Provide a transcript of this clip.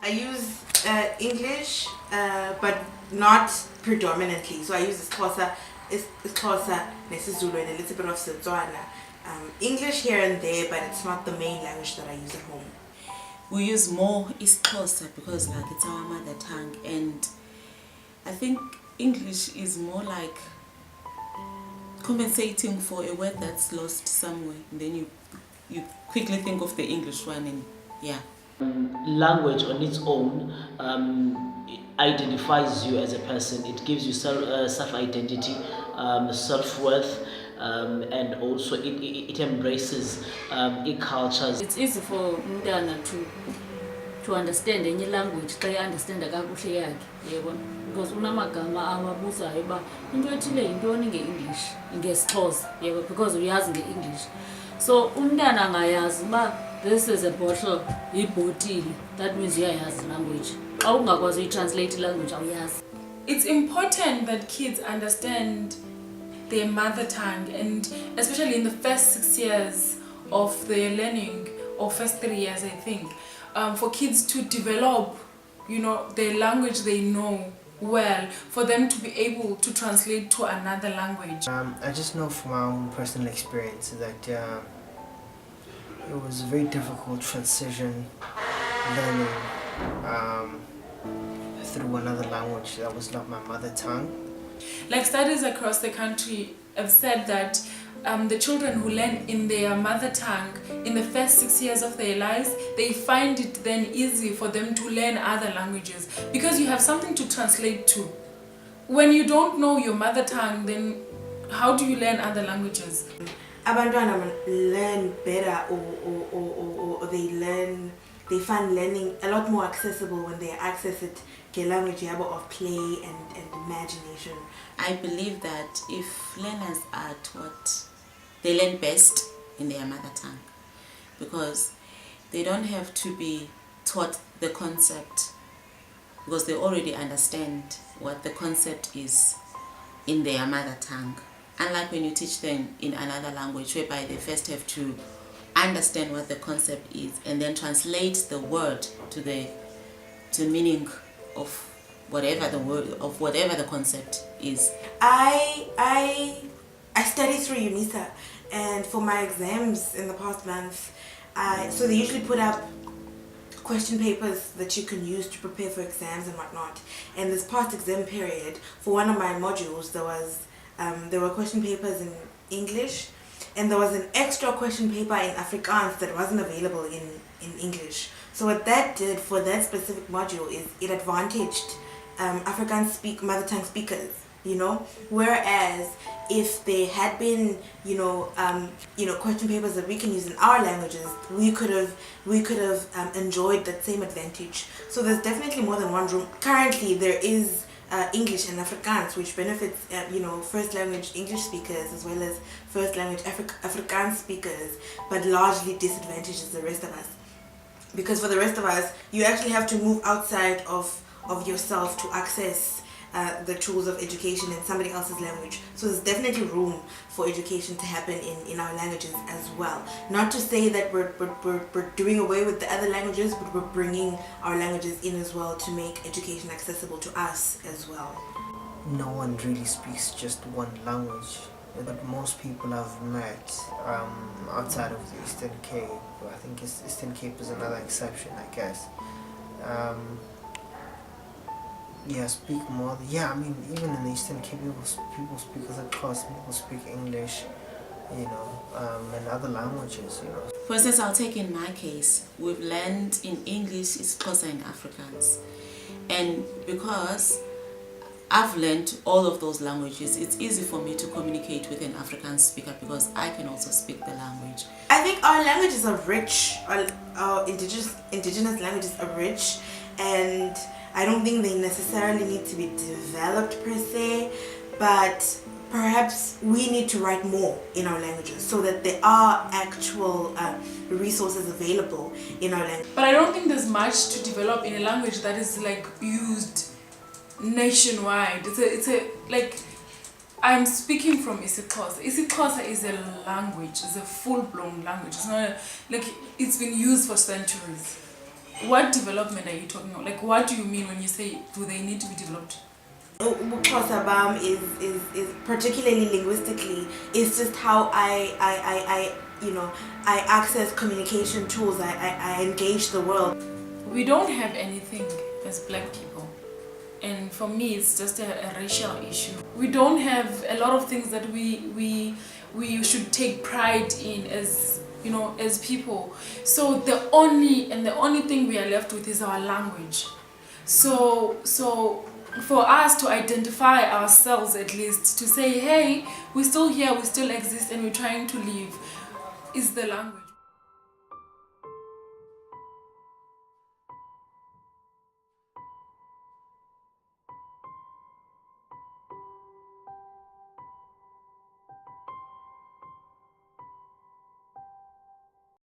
I use English, but not predominantly. So I use Xhosa, nesiZulu, and a little bit of Setswana. English here and there, but it's not the main language that I use at home. We use more Xhosa because like it's our mother tongue, and I think English is more like compensating for a word that's lost somewhere, and then you quickly think of the English one, and yeah. Language on its own identifies you as a person. It gives you self-identity, self-worth, and also it embraces cultures. It's easy for umntana to understand any language xa understand kakuhle yakhe yebo, because unamagama awabuzayo uba into ethile yintoni nge-English ngeSixhosa yebo, because uyazi nge-English. So umntana angayazi uba this is a bottle, yibhotile, that means uyayazi language. Xa ungakwazi uyitranslate language awuyazi. It's important that kids understand their mother tongue, and especially in the first 6 years of their learning, or first 3 years I think, for kids to develop, their language they know well, for them to be able to translate to another language. I just know from my own personal experience that it was a very difficult transition learning through another language that was not my mother tongue. Like studies across the country have said that the children who learn in their mother tongue in the first 6 years of their lives, they find it then easy for them to learn other languages because you have something to translate to. When you don't know your mother tongue, then how do you learn other languages? Abantwana learn better, or they find learning a lot more accessible when they access it language of play and imagination. I believe that if learners are taught, they learn best in their mother tongue, because they don't have to be taught the concept, because they already understand what the concept is in their mother tongue. Unlike when you teach them in another language, whereby they first have to understand what the concept is and then translate the word to the meaning of whatever the concept is. I studied through UNISA, and for my exams in the past month, so they usually put up question papers that you can use to prepare for exams and whatnot. And this past exam period, for one of my modules, there were question papers in English, and there was an extra question paper in Afrikaans that wasn't available in English. So what that did for that specific module is it advantaged Afrikaans mother tongue speakers, whereas if there had been question papers that we can use in our languages, we could have enjoyed that same advantage. So there's definitely more than one room. Currently there is English and Afrikaans, which benefits first language English speakers as well as first language Afrikaans speakers, but largely disadvantages the rest of us, because for the rest of us you actually have to move outside of yourself to access the tools of education in somebody else's language. So there's definitely room for education to happen in our languages as well. Not to say that we're doing away with the other languages, but we're bringing our languages in as well to make education accessible to us as well. No one really speaks just one language, but most people I've met outside of the Eastern Cape, I think Eastern Cape is another exception, I guess, speak more. I mean, even in the Eastern Cape, people speak other class, people speak English, and other languages, For instance, I'll take in my case, we've learned in English, Xhosa and Afrikaans. And because I've learned all of those languages, it's easy for me to communicate with an Afrikaans speaker because I can also speak the language. I think our languages are rich, our indigenous languages are rich, and I don't think they necessarily need to be developed per se, but perhaps we need to write more in our languages so that there are actual resources available in our language. But I don't think there's much to develop in a language that is like used nationwide. It's a like, I'm speaking from isiXhosa. isiXhosa is a language, it's a full-blown language. It's not like it's been used for centuries. What development are you talking about? Like, what do you mean when you say, do they need to be developed? Ubuxhosa bam is particularly linguistically, it's just how I I access communication tools. I engage the world. We don't have anything as black people, and for me it's just a racial issue. We don't have a lot of things that we should take pride in as, you know, as people. So the only thing we are left with is our language. So for us to identify ourselves, at least to say, hey, we're still here, we still exist, and we're trying to live, is the language.